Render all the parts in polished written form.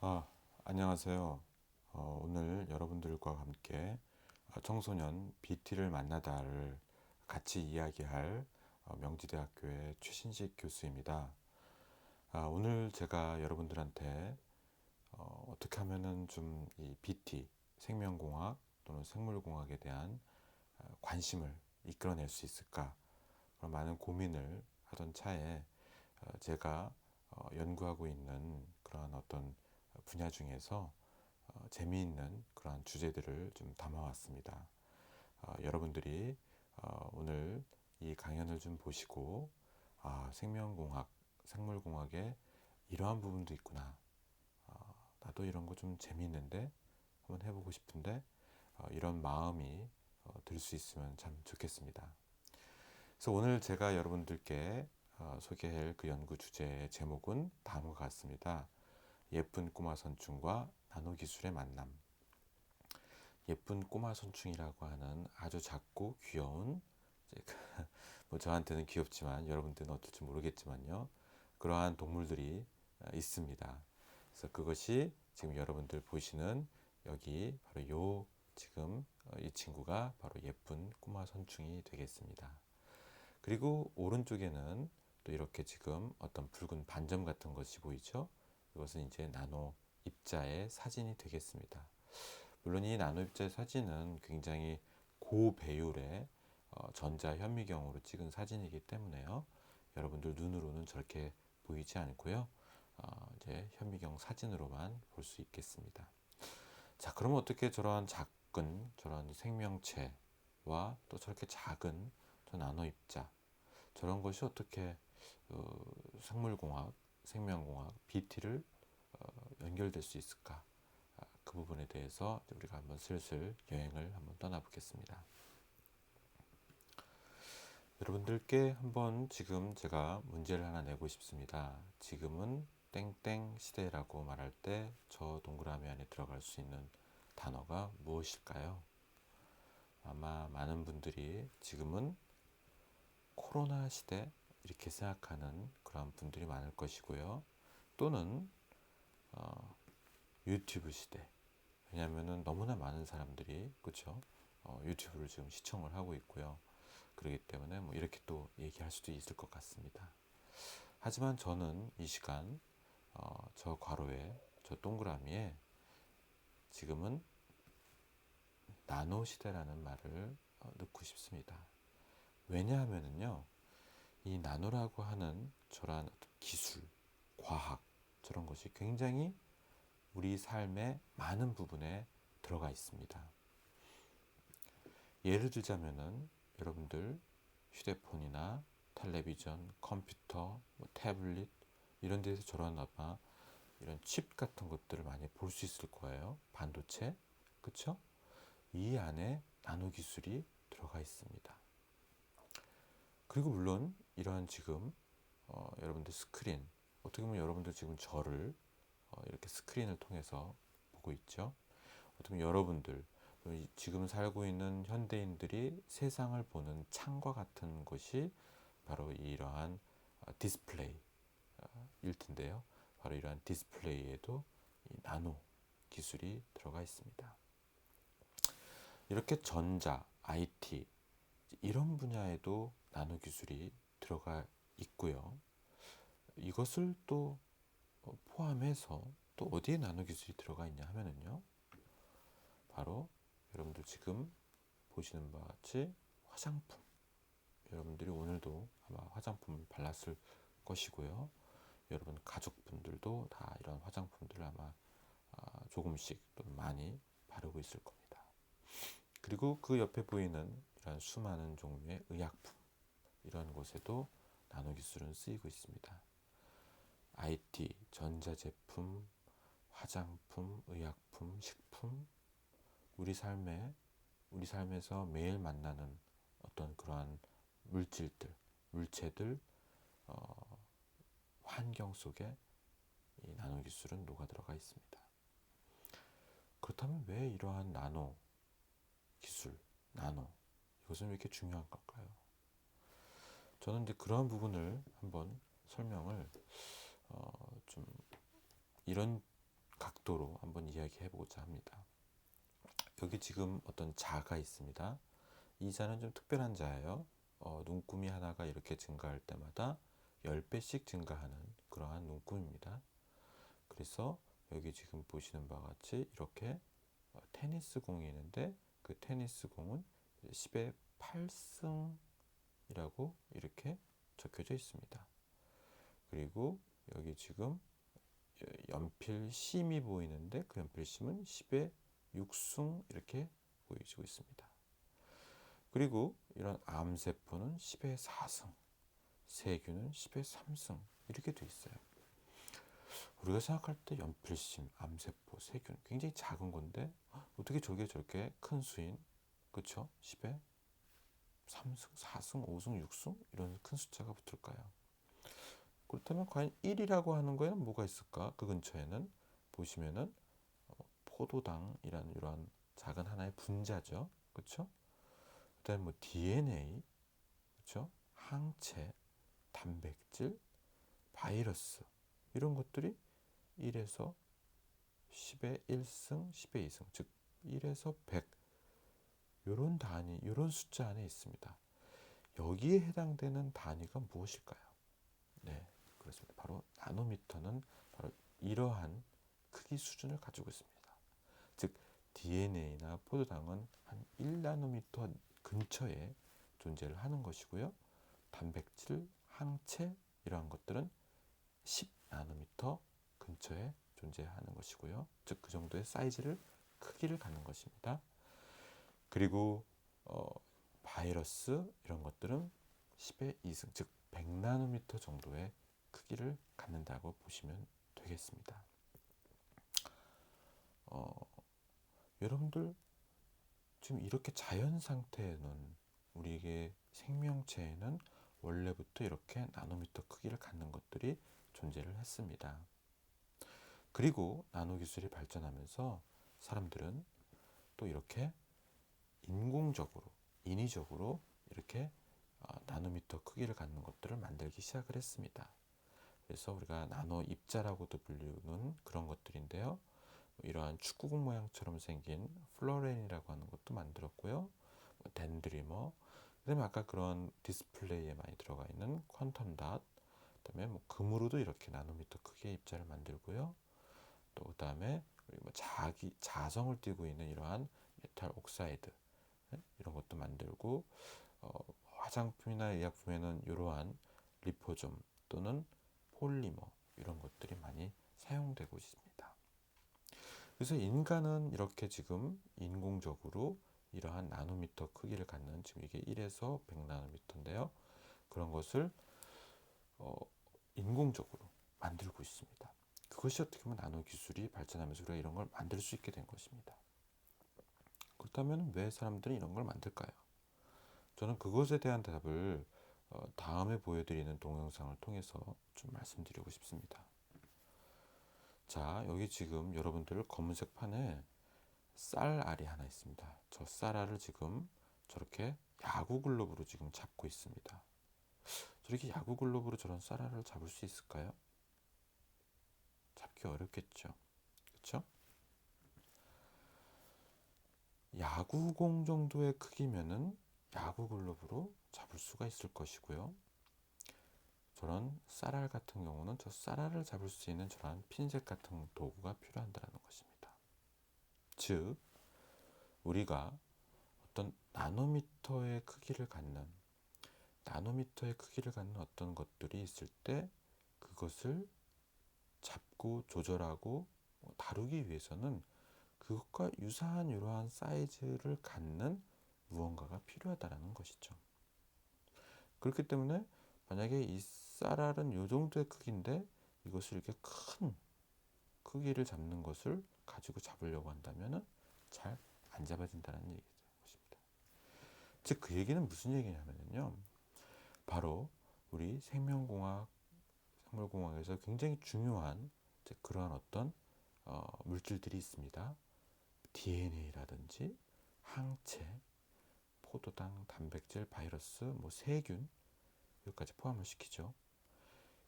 아, 안녕하세요. 오늘 여러분들과 함께 청소년 BT를 만나다를 같이 이야기할 명지대학교의 최신식 교수입니다. 오늘 제가 여러분들한테 어떻게 하면은 좀 이 BT, 생명공학 또는 생물공학에 대한 관심을 이끌어낼 수 있을까? 그런 많은 고민을 하던 차에 제가 연구하고 있는 그런 어떤 분야 중에서 재미있는 그러한 주제들을 좀 담아왔습니다. 여러분들이 오늘 이 강연을 좀 보시고 생명공학, 생물공학에 이러한 부분도 있구나. 나도 이런 거 좀 재미있는데 한번 해보고 싶은데 이런 마음이 들 수 있으면 참 좋겠습니다. 그래서 오늘 제가 여러분들께 소개할 그 연구 주제의 제목은 다음과 같습니다. 예쁜 꼬마 선충과 나노기술의 만남. 예쁜 꼬마 선충이라고 하는 아주 작고 귀여운 뭐 저한테는 귀엽지만 여러분들은 어떨지 모르겠지만요. 그러한 동물들이 있습니다. 그래서 그것이 지금 여러분들 보시는 여기 바로 요 지금 이 친구가 바로 예쁜 꼬마 선충이 되겠습니다. 그리고 오른쪽에는 또 이렇게 지금 어떤 붉은 반점 같은 것이 보이죠? 이것은 이제 나노 입자의 사진이 되겠습니다. 물론 이 나노 입자의 사진은 굉장히 고배율의 전자 현미경으로 찍은 사진이기 때문에요. 여러분들 눈으로는 저렇게 보이지 않고요. 이제 현미경 사진으로만 볼 수 있겠습니다. 자, 그러면 어떻게 저러한 작은 저런 생명체와 또 저렇게 작은 저 나노 입자 저런 것이 어떻게 생물공학, 생명공학, BT를 연결될 수 있을까? 그 부분에 대해서 우리가 한번 슬슬 여행을 한번 떠나보겠습니다. 여러분들께 한번 지금 제가 문제를 하나 내고 싶습니다. 지금은 땡땡 시대라고 말할 때 저 동그라미 안에 들어갈 수 있는 단어가 무엇일까요? 아마 많은 분들이 지금은 코로나 시대 이렇게 생각하는 그런 분들이 많을 것이고요. 또는 유튜브 시대. 왜냐하면은 너무나 많은 사람들이 그렇죠? 유튜브를 지금 시청을 하고 있고요. 그렇기 때문에 뭐 이렇게 또 얘기할 수도 있을 것 같습니다. 하지만 저는 이 시간 저 괄호에 저 동그라미에 지금은 나노 시대라는 말을 넣고 싶습니다. 왜냐하면은요, 이 나노라고 하는 저러한 기술, 과학 저런 것이 굉장히 우리 삶의 많은 부분에 들어가 있습니다. 예를 들자면은 여러분들 휴대폰이나 텔레비전, 컴퓨터, 뭐 태블릿 이런 데서 저런 아마 이런 칩 같은 것들을 많이 볼 수 있을 거예요. 반도체, 그쵸? 이 안에 나노 기술이 들어가 있습니다. 그리고 물론 이러한 지금 여러분들 스크린 어떻게 보면 여러분들 지금 저를 이렇게 스크린을 통해서 보고 있죠. 어떻게 보면 여러분들 지금 살고 있는 현대인들이 세상을 보는 창과 같은 것이 바로 이러한 디스플레이일 텐데요. 바로 이러한 디스플레이에도 이 나노 기술이 들어가 있습니다. 이렇게 전자, IT 이런 분야에도 나노 기술이 들어가 있고요. 이것을 또 포함해서 또 어디에 나노 기술이 들어가 있냐 하면은요. 바로 여러분들 지금 보시는 바와 같이 화장품. 여러분들이 오늘도 아마 화장품을 발랐을 것이고요. 여러분 가족분들도 다 이런 화장품들을 아마 조금씩 또는 많이 바르고 있을 겁니다. 그리고 그 옆에 보이는 이런 수많은 종류의 의약품 이런 곳에도 나노 기술은 쓰이고 있습니다. IT, 전자제품, 화장품, 의약품, 식품, 우리 삶에서 매일 만나는 어떤 그러한 물질들, 물체들, 환경 속에 이 나노 기술은 녹아 들어가 있습니다. 그렇다면 왜 이러한 나노 기술, 나노 이것은 왜 이렇게 중요한 걸까요? 저는 이제 그러한 부분을 한번 설명을 좀 이런 각도로 한번 이야기해 보고자 합니다. 여기 지금 어떤 자가 있습니다. 이 자는 좀 특별한 자예요. 눈금이 하나가 이렇게 증가할 때마다 10배씩 증가하는 그러한 눈금입니다. 그래서 여기 지금 보시는 바와 같이 이렇게 테니스 공이 있는데 그 테니스 공은 10의 8승이라고 이렇게 적혀져 있습니다. 그리고 여기 지금 연필 심이 보이는데 그 연필 심은 10의 6승 이렇게 보여지고 있습니다. 그리고 이런 암세포는 10의 4승, 세균은 10의 3승 이렇게 되어 있어요. 우리가 생각할 때 연필심, 암세포, 세균 굉장히 작은 건데 어떻게 저렇게 큰 수인, 그렇죠? 10의 3승, 4승, 5승, 6승 이런 큰 숫자가 붙을까요? 그렇다면 과연 1이라고 하는 거에는 뭐가 있을까? 그 근처에는 보시면은 포도당이라는 이러한 작은 하나의 분자죠. 그렇죠? 그다음에 뭐 DNA, 그렇죠? 항체, 단백질, 바이러스 이런 것들이 1에서 10의 1승, 10의 2승, 즉 1에서 100 이런 단위, 이런 숫자 안에 있습니다. 여기에 해당되는 단위가 무엇일까요? 네, 그렇습니다. 바로 나노미터는 바로 이러한 크기 수준을 가지고 있습니다. 즉 DNA나 포도당은 한 1나노미터 근처에 존재를 하는 것이고요. 단백질, 항체 이러한 것들은 10나노미터 근처에 존재하는 것이고요. 즉 그 정도의 사이즈를 크기를 갖는 것입니다. 그리고 바이러스 이런 것들은 10의 2승 즉 100나노미터 정도의 크기를 갖는다고 보시면 되겠습니다. 여러분들 지금 이렇게 자연 상태에는 우리에게 생명체에는 원래부터 이렇게 나노미터 크기를 갖는 것들이 존재를 했습니다. 그리고 나노 기술이 발전하면서 사람들은 또 이렇게 인공적으로, 인위적으로 이렇게 나노미터 크기를 갖는 것들을 만들기 시작을 했습니다. 그래서 우리가 나노 입자라고도 불리는 그런 것들인데요. 이러한 축구공 모양처럼 생긴 플로렌이라고 하는 것도 만들었고요. 덴드리머, 그다음에 아까 그런 디스플레이에 많이 들어가 있는 퀀텀 닷, 그다음에 뭐 금으로도 이렇게 나노미터 크기의 입자를 만들고요. 또 그다음에 뭐 자성을 띠고 있는 이러한 메탈 옥사이드 이런 것도 만들고 화장품이나 의약품에는 이러한 리포좀 또는 폴리머 이런 것들이 많이 사용되고 있습니다. 그래서 인간은 이렇게 지금 인공적으로 이러한 나노미터 크기를 갖는 지금 이게 1에서 100나노미터인데요. 그런 것을 인공적으로 만들고 있습니다. 그것이 어떻게 보면 나노 기술이 발전하면서 우리가 이런 걸 만들 수 있게 된 것입니다. 그렇다면 왜 사람들이 이런 걸 만들까요? 저는 그것에 대한 답을 다음에 보여드리는 동영상을 통해서 좀 말씀드리고 싶습니다. 자, 여기 지금 여러분들 검은색 판에 쌀알이 하나 있습니다. 저 쌀알을 지금 저렇게 야구 글러브로 지금 잡고 있습니다. 저렇게 야구 글러브로 저런 쌀알을 잡을 수 있을까요? 잡기 어렵겠죠. 그렇죠? 야구공 정도의 크기면은 야구 글러브로 잡을 수가 있을 것이고요. 저런 쌀알 같은 경우는 저 쌀알을 잡을 수 있는 저런 핀셋 같은 도구가 필요한다는 것입니다. 즉 우리가 어떤 나노미터의 크기를 갖는 어떤 것들이 있을 때 그것을 잡고 조절하고 다루기 위해서는 그것과 유사한 이러한 사이즈를 갖는 무언가가 필요하다는 것이죠. 그렇기 때문에 만약에 이 쌀알은 이 정도의 크기인데 이것을 이렇게 큰 크기를 잡는 것을 가지고 잡으려고 한다면 잘 안 잡아진다는 것입니다. 즉 그 얘기는 무슨 얘기냐면요. 바로 우리 생물공학에서 굉장히 중요한 그러한 어떤 물질들이 있습니다. DNA라든지 항체, 포도당, 단백질, 바이러스, 세균 여기까지 포함을 시키죠.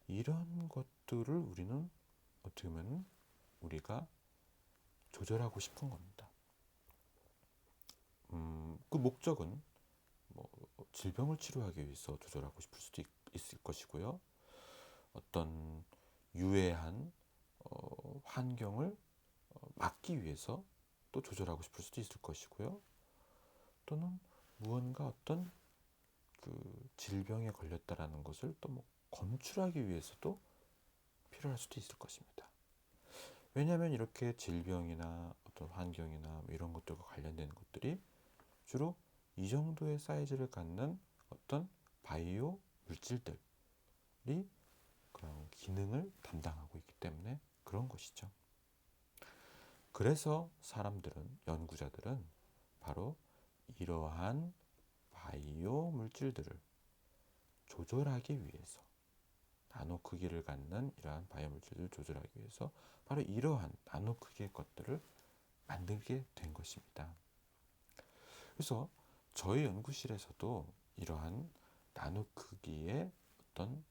이런 것들을 우리는 어떻게 보면 우리가 조절하고 싶은 겁니다. 그 목적은 뭐 질병을 치료하기 위해서 조절하고 싶을 수도 있을 것이고요. 어떤 유해한 환경을 막기 위해서 또 조절하고 싶을 수도 있을 것이고요. 또는 무언가 어떤 그 질병에 걸렸다라는 것을 또 뭐 검출하기 위해서도 필요할 수도 있을 것입니다. 왜냐하면 이렇게 질병이나 어떤 환경이나 뭐 이런 것들과 관련된 것들이 주로 이 정도의 사이즈를 갖는 어떤 바이오 물질들이 그런 기능을 담당하고 있기 때문에 그런 것이죠. 그래서 사람들은, 연구자들은 바로 이러한 바이오 물질들을 조절하기 위해서, 나노 크기를 갖는 이러한 바이오 물질들을 조절하기 위해서 바로 이러한 나노 크기의 것들을 만들게 된 것입니다. 그래서 저희 연구실에서도 이러한 나노 크기의 어떤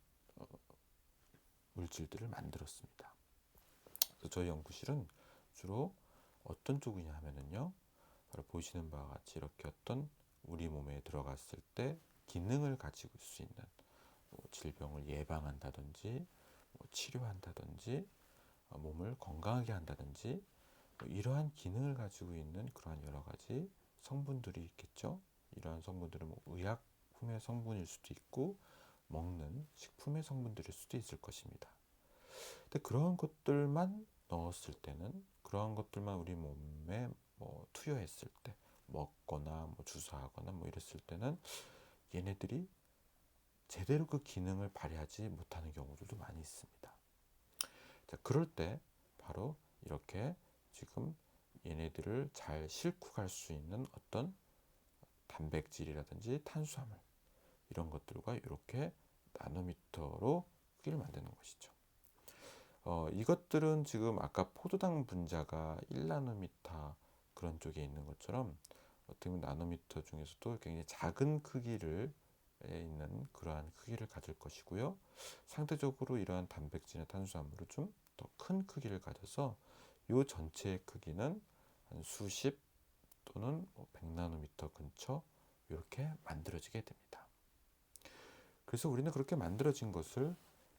물질들을 만들었습니다. 그래서 저희 연구실은 주로 어떤 쪽이냐 하면은요, 바로 보시는 바와 같이 이렇게 어떤 우리 몸에 들어갔을 때 기능을 가지고 있을 수 있는 뭐 질병을 예방한다든지 뭐 치료한다든지 몸을 건강하게 한다든지 뭐 이러한 기능을 가지고 있는 그러한 여러 가지 성분들이 있겠죠. 이러한 성분들은 뭐 의약품의 성분일 수도 있고 먹는 식품의 성분들일 수도 있을 것입니다. 근데 그런 것들만 넣었을 때는, 그러한 것들만 우리 몸에 뭐 투여했을 때, 먹거나 뭐 주사하거나 뭐 이랬을 때는 얘네들이 제대로 그 기능을 발휘하지 못하는 경우들도 많이 있습니다. 자, 그럴 때 바로 이렇게 지금 얘네들을 잘 싣고 갈 수 있는 어떤 단백질이라든지 탄수화물 이런 것들과 이렇게 나노미터로 크기를 만드는 것이죠. 이것들은 지금 아까 포도당 분자가 1나노미터 그런 쪽에 있는 것처럼 어떻게 보면 나노미터 중에서도 굉장히 작은 크기를 있는 그러한 크기를 가질 것이고요. 상대적으로 이러한 단백질이나 탄수화물은 좀 더 큰 크기를 가져서 이 전체의 크기는 한 수십 또는 100나노미터 근처 이렇게 만들어지게 됩니다. 그래서 우리는 그렇게 만들어진 것을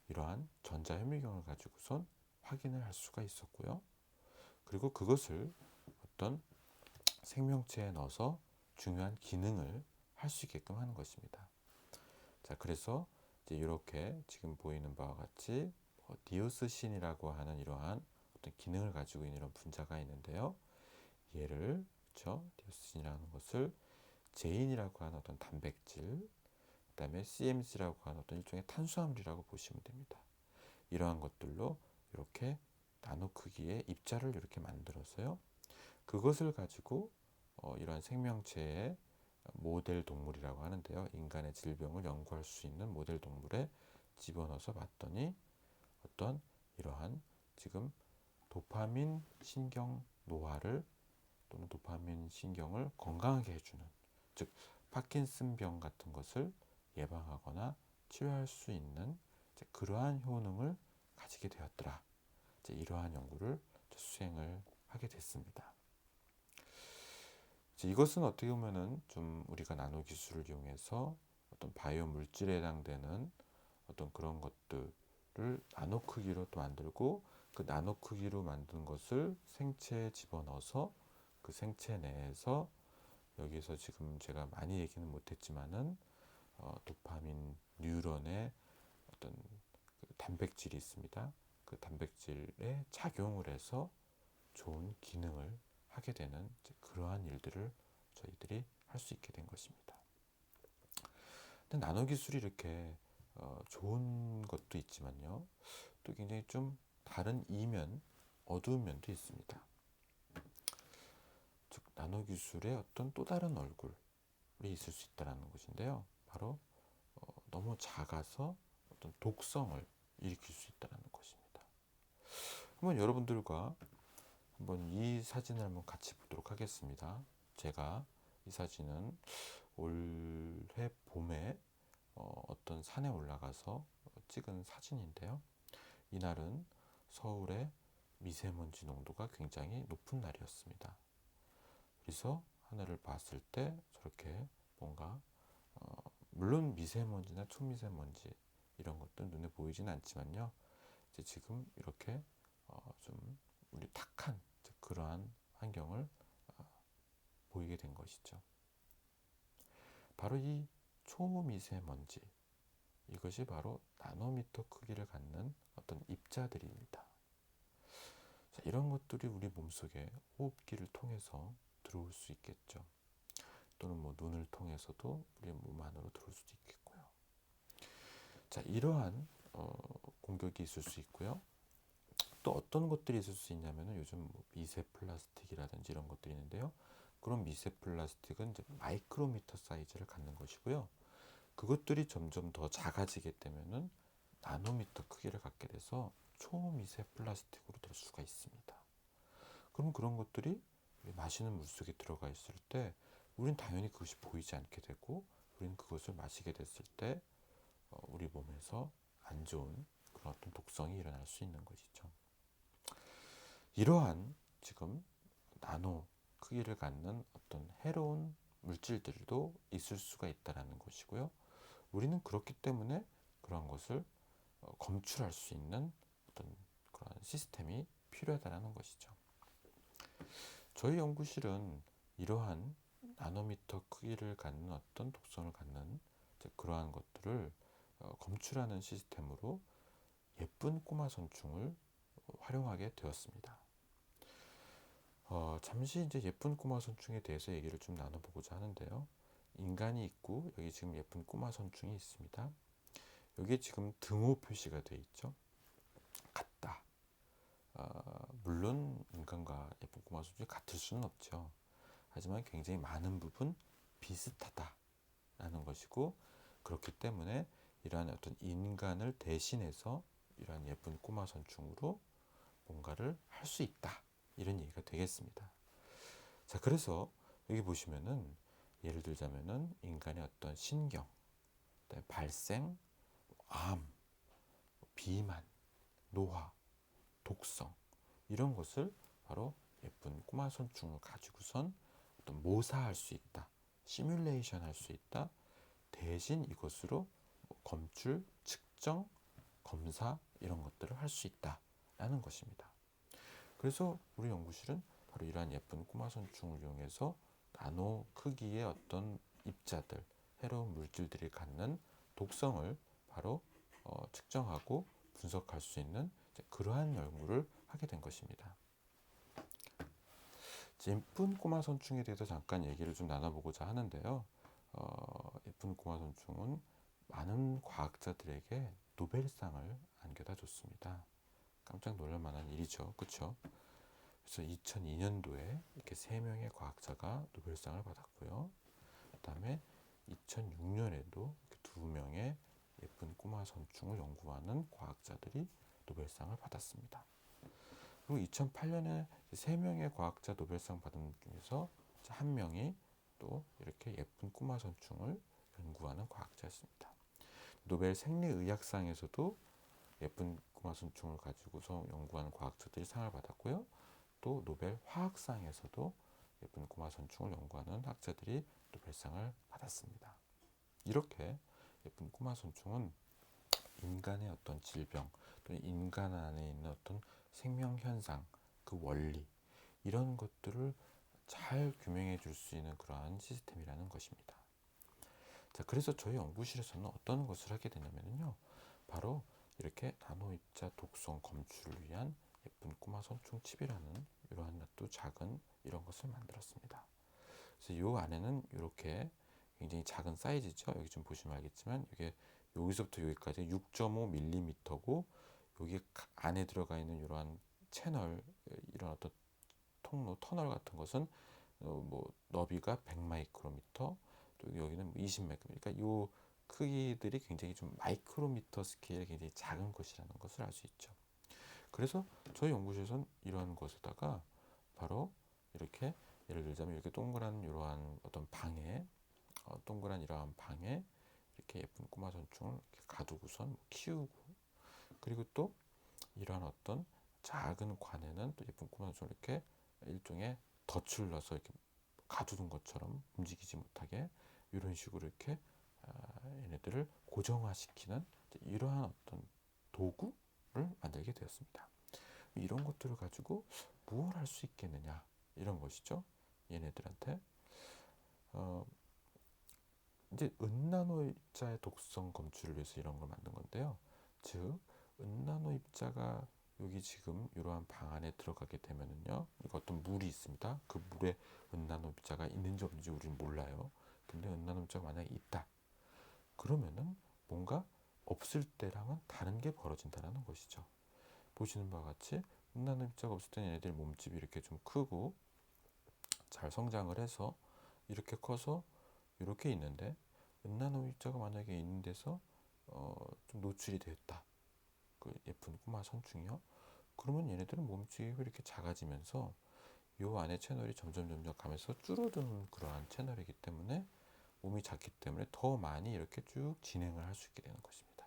이러한 전자현미경을 가지고선 확인을 할 수가 있었고요. 그리고 그것을 어떤 생명체에 넣어서 중요한 기능을 할 수 있게끔 하는 것입니다. 자, 그래서 이제 이렇게 지금 보이는 바와 같이 디오스신이라고 하는 이러한 어떤 기능을 가지고 있는 이런 분자가 있는데요. 얘를 그렇죠? 디오스신이라는 것을 제인이라고 하는 어떤 단백질, 그다음에 CMC라고 하는 어떤 일종의 탄수화물이라고 보시면 됩니다. 이러한 것들로 이렇게 나노 크기의 입자를 이렇게 만들어서요. 그것을 가지고 이러한 생명체의 모델 동물이라고 하는데요. 인간의 질병을 연구할 수 있는 모델 동물에 집어넣어서 봤더니 어떤 이러한 지금 도파민 신경 노화를 또는 도파민 신경을 건강하게 해주는, 즉 파킨슨병 같은 것을 예방하거나 치료할 수 있는 그러한 효능을 가지게 되었더라. 이러한 연구를 수행을 하게 됐습니다. 이것은 어떻게 보면은 좀 우리가 나노 기술을 이용해서 어떤 바이오 물질에 해당되는 어떤 그런 것들을 나노 크기로 또 만들고, 그 나노 크기로 만든 것을 생체에 집어넣어서 그 생체 내에서, 여기서 지금 제가 많이 얘기는 못했지만은 도파민 뉴런의 어떤 그 단백질이 있습니다. 그 단백질에 작용을 해서 좋은 기능을 하게 되는 그러한 일들을 저희들이 할 수 있게 된 것입니다. 근데 나노 기술이 이렇게 좋은 것도 있지만요, 또 굉장히 좀 다른 이면, 어두운 면도 있습니다. 즉 나노 기술의 어떤 또 다른 얼굴이 있을 수 있다는 것인데요. 바로 너무 작아서 어떤 독성을 일으킬 수 있다는 것입니다. 한번 여러분들과 한번 이 사진을 한번 같이 보도록 하겠습니다. 제가 이 사진은 올해 봄에 어떤 산에 올라가서 찍은 사진인데요. 이날은 서울의 미세먼지 농도가 굉장히 높은 날이었습니다. 그래서 하늘을 봤을 때 저렇게 뭔가 물론 미세먼지나 초미세먼지 이런 것도 눈에 보이진 않지만요. 이제 지금 이렇게 좀 우리 탁한 그러한 환경을 보이게 된 것이죠. 바로 이 초미세먼지, 이것이 바로 나노미터 크기를 갖는 어떤 입자들입니다. 자, 이런 것들이 우리 몸속에 호흡기를 통해서 들어올 수 있겠죠. 또는 뭐 눈을 통해서도 우리 몸 안으로 들어올 수도 있겠고요. 자, 이러한 공격이 있을 수 있고요. 또 어떤 것들이 있을 수 있냐면은 요즘 뭐 미세 플라스틱이라든지 이런 것들이 있는데요. 그런 미세 플라스틱은 이제 마이크로미터 사이즈를 갖는 것이고요. 그것들이 점점 더 작아지게 되면은 나노미터 크기를 갖게 돼서 초미세 플라스틱으로 될 수가 있습니다. 그럼 그런 것들이 마시는 물속에 들어가 있을 때 우린 당연히 그것이 보이지 않게 되고 우리는 그것을 마시게 됐을 때 우리 몸에서 안 좋은 그런 어떤 독성이 일어날 수 있는 것이죠. 이러한 지금 나노 크기를 갖는 어떤 해로운 물질들도 있을 수가 있다는 것이고요. 우리는 그렇기 때문에 그런 것을 검출할 수 있는 어떤 그런 시스템이 필요하다는 것이죠. 저희 연구실은 이러한 나노미터 크기를 갖는 어떤 독성을 갖는 그러한 것들을 검출하는 시스템으로 예쁜 꼬마 선충을 활용하게 되었습니다. 잠시 이제 예쁜 꼬마 선충에 대해서 얘기를 좀 나눠보고자 하는데요. 인간이 있고 여기 지금 예쁜 꼬마 선충이 있습니다. 여기에 지금 등호 표시가 되어 있죠. 같다. 물론 인간과 예쁜 꼬마 선충이 같을 수는 없죠. 하지만 굉장히 많은 부분 비슷하다라는 것이고, 그렇기 때문에 이러한 어떤 인간을 대신해서 이러한 예쁜 꼬마 선충으로 뭔가를 할 수 있다, 이런 얘기가 되겠습니다. 자, 그래서 여기 보시면은 예를 들자면은 인간의 어떤 신경, 발생, 암, 비만, 노화, 독성, 이런 것을 바로 예쁜 꼬마 선충을 가지고선 어떤 모사할 수 있다, 시뮬레이션 할 수 있다, 대신 이것으로 검출, 측정, 검사 이런 것들을 할 수 있다라는 것입니다. 그래서 우리 연구실은 바로 이러한 예쁜 꼬마 선충을 이용해서 나노 크기의 어떤 입자들, 해로운 물질들이 갖는 독성을 바로 측정하고 분석할 수 있는 그러한 연구를 하게 된 것입니다. 예쁜 꼬마 선충에 대해서 잠깐 얘기를 좀 나눠보고자 하는데요. 예쁜 꼬마 선충은 많은 과학자들에게 노벨상을 안겨다 줬습니다. 깜짝 놀랄 만한 일이죠. 그렇죠? 그래서 2002년도에 이렇게 3명의 과학자가 노벨상을 받았고요. 그 다음에 2006년에도 2명의 예쁜 꼬마 선충을 연구하는 과학자들이 노벨상을 받았습니다. 그리고 2008년에 3명의 과학자 노벨상 받은 중에서 1명이 또 이렇게 예쁜 꼬마 선충을 연구하는 과학자였습니다. 노벨 생리의학상에서도 예쁜 꼬마 선충을 가지고서 연구하는 과학자들이 상을 받았고요. 또 노벨 화학상에서도 예쁜 꼬마 선충을 연구하는 학자들이 노벨상을 받았습니다. 이렇게 예쁜 꼬마 선충은 인간의 어떤 질병, 또는 인간 안에 있는 어떤 생명 현상, 그 원리, 이런 것들을 잘 규명해 줄 수 있는 그러한 시스템이라는 것입니다. 자, 그래서 저희 연구실에서는 어떤 것을 하게 되냐면요, 바로 이렇게 나노입자 독성 검출을 위한 예쁜 꼬마 선충 칩이라는 이러한 또 작은 이런 것을 만들었습니다. 그래서 이 안에는 이렇게 굉장히 작은 사이즈죠. 여기 좀 보시면 알겠지만 이게 여기서부터 여기까지 6.5mm고 여기 안에 들어가 있는 이러한 채널, 이런 어떤 통로, 터널 같은 것은 뭐 너비가 100마이크로미터, 또 여기는 20마이크로미터. 그러니까 이 크기들이 굉장히 좀 마이크로미터 스케일의 굉장히 작은 것이라는 것을 알 수 있죠. 그래서 저희 연구실에서는 이러한 것에다가 바로 이렇게 예를 들자면 이렇게 동그란 이러한 어떤 방에 동그란 이러한 방에 이렇게 예쁜 꼬마 선충을 이렇게 가두고선 키우고, 그리고 또 이러한 어떤 작은 관에는 또 예쁜 꼬마선충을 이렇게 일종의 덫을 넣어서 이렇게 가두는 것처럼 움직이지 못하게 이런 식으로 이렇게 얘네들을 고정화시키는 이러한 어떤 도구를 만들게 되었습니다. 이런 것들을 가지고 무엇을 할 수 있겠느냐 이런 것이죠. 얘네들한테 이제 은나노 입자의 독성 검출을 위해서 이런 걸 만든 건데요. 즉 은나노 입자가 여기 지금 이러한 방 안에 들어가게 되면은요, 이거 어떤 물이 있습니다. 그 물에 은나노 입자가 있는지 없는지 우리는 몰라요. 근데 은나노 입자가 만약에 있다, 그러면은 뭔가 없을 때랑은 다른 게 벌어진다는 것이죠. 보시는 바와 같이 은나노 입자가 없을 때는 얘네들 몸집이 이렇게 좀 크고 잘 성장을 해서 이렇게 커서 이렇게 있는데, 은나노 입자가 만약에 있는 데서 좀 노출이 됐다, 그 예쁜 꼬마 선충이요. 그러면 얘네들은 몸집이 이렇게 작아지면서 요 안에 채널이 점점 가면서 줄어드는 그러한 채널이기 때문에, 몸이 작기 때문에 더 많이 이렇게 쭉 진행을 할 수 있게 되는 것입니다.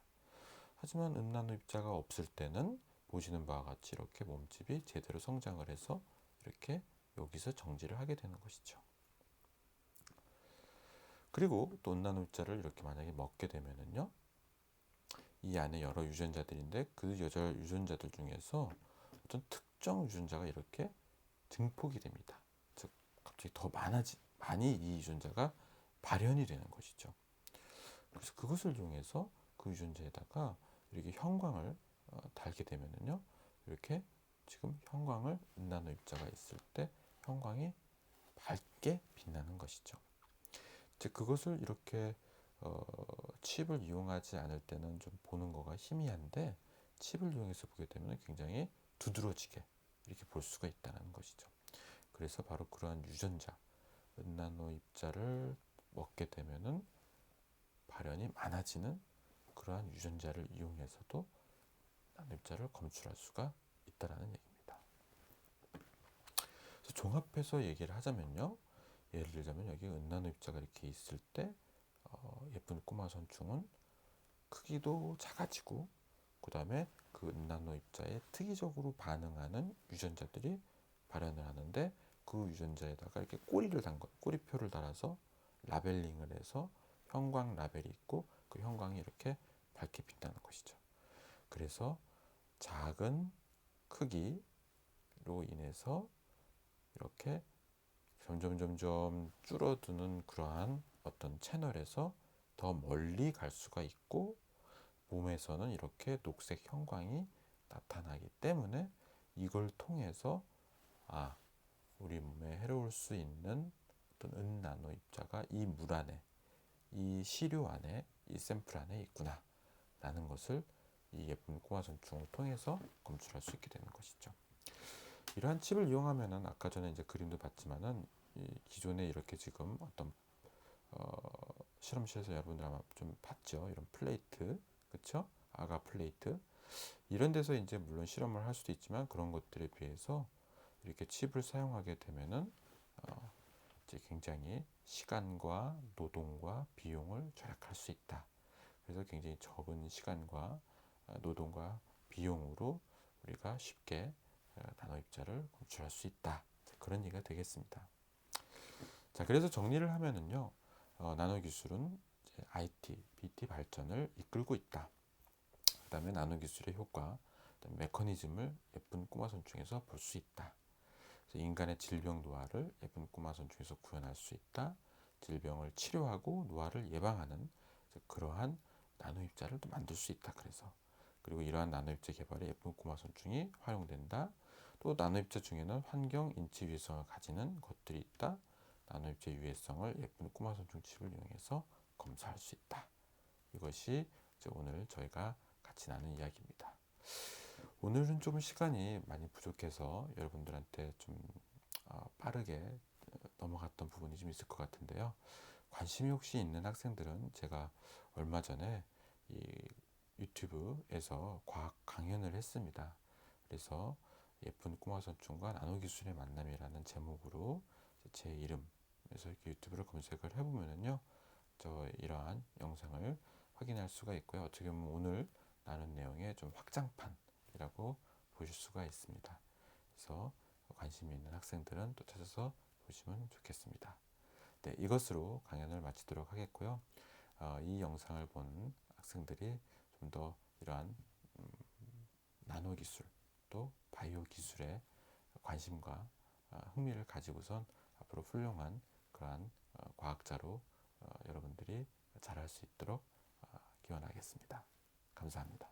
하지만 은나노 입자가 없을 때는 보시는 바와 같이 이렇게 몸집이 제대로 성장을 해서 이렇게 여기서 정지를 하게 되는 것이죠. 그리고 또 은나노 입자를 이렇게 만약에 먹게 되면은요, 이 안에 여러 유전자들인데 그 여러 유전자들 중에서 어떤 특정 유전자가 이렇게 증폭이 됩니다. 즉 갑자기 더 많이 이 유전자가 발현이 되는 것이죠. 그래서 그것을 이용해서 그 유전자에다가 이렇게 형광을 달게 되면은요, 이렇게 지금 형광을 은나노 입자가 있을 때 형광이 밝게 빛나는 것이죠. 즉 그것을 이렇게 칩을 이용하지 않을 때는 좀 보는 거가 희미한데, 칩을 이용해서 보게 되면 굉장히 두드러지게 이렇게 볼 수가 있다는 것이죠. 그래서 바로 그러한 유전자, 은나노 입자를 먹게 되면은 발현이 많아지는 그러한 유전자를 이용해서도 나노 입자를 검출할 수가 있다라는 얘기입니다. 그래서 종합해서 얘기를 하자면요, 예를 들자면 여기 은나노 입자가 이렇게 있을 때 예쁜 꼬마 선충은 크기도 작아지고, 그 다음에 그 은나노 입자에 특이적으로 반응하는 유전자들이 발현을 하는데, 그 유전자에다가 이렇게 꼬리표를 달아서 라벨링을 해서 형광 라벨이 있고, 그 형광이 이렇게 밝게 빛나는 것이죠. 그래서 작은 크기로 인해서 이렇게 점점 줄어드는 그러한 어떤 채널에서 더 멀리 갈 수가 있고, 몸에서는 이렇게 녹색 형광이 나타나기 때문에 이걸 통해서 우리 몸에 해로울 수 있는 어떤 은나노 입자가 이 물 안에, 이 시료 안에, 이 샘플 안에 있구나 라는 것을 이 예쁜 꼬마 선충을 통해서 검출할 수 있게 되는 것이죠. 이러한 칩을 이용하면은 아까 전에 이제 그림도 봤지만은 기존에 이렇게 지금 어떤 실험실에서 여러분들 아마 좀 봤죠. 이런 플레이트, 그렇죠? 아가 플레이트, 이런 데서 이제 물론 실험을 할 수도 있지만, 그런 것들에 비해서 이렇게 칩을 사용하게 되면은 이제 굉장히 시간과 노동과 비용을 절약할 수 있다. 그래서 굉장히 적은 시간과 노동과 비용으로 우리가 쉽게 나노 입자를 검출할 수 있다. 그런 얘기가 되겠습니다. 자, 그래서 정리를 하면은요, 나노 기술은 이제 IT, BT 발전을 이끌고 있다. 그 다음에 나노 기술의 효과, 그다음에 메커니즘을 예쁜 꼬마 선충에서 볼 수 있다. 그래서 인간의 질병 노화를 예쁜 꼬마 선충에서 구현할 수 있다. 질병을 치료하고 노화를 예방하는 그러한 나노 입자를 또 만들 수 있다. 그리고 이러한 나노 입자 개발에 예쁜 꼬마 선충이 활용된다. 또 나노 입자 중에는 환경 인체 유해성을 가지는 것들이 있다. 나노 입자 유해성을 예쁜 꼬마 선충 칩을 이용해서 검사할 수 있다. 이것이 이제 오늘 저희가 같이 나눈 이야기입니다. 오늘은 좀 시간이 많이 부족해서 여러분들한테 좀 빠르게 넘어갔던 부분이 좀 있을 것 같은데요. 관심이 혹시 있는 학생들은 제가 얼마 전에 이 유튜브에서 과학 강연을 했습니다. 그래서 예쁜 꼬마 선충과 나노 기술의 만남이라는 제목으로 제 이름에서 이렇게 유튜브를 검색을 해보면은요, 저 이러한 영상을 확인할 수가 있고요. 어떻게 보면 오늘 나눈 내용의 좀 확장판이라고 보실 수가 있습니다. 그래서 관심이 있는 학생들은 또 찾아서 보시면 좋겠습니다. 네, 이것으로 강연을 마치도록 하겠고요. 이 영상을 본 학생들이 좀 더 이러한 나노 기술 또 바이오 기술에 관심과 흥미를 가지고선 앞으로 훌륭한 그러한 과학자로 여러분들이 자랄 수 있도록 기원하겠습니다. 감사합니다.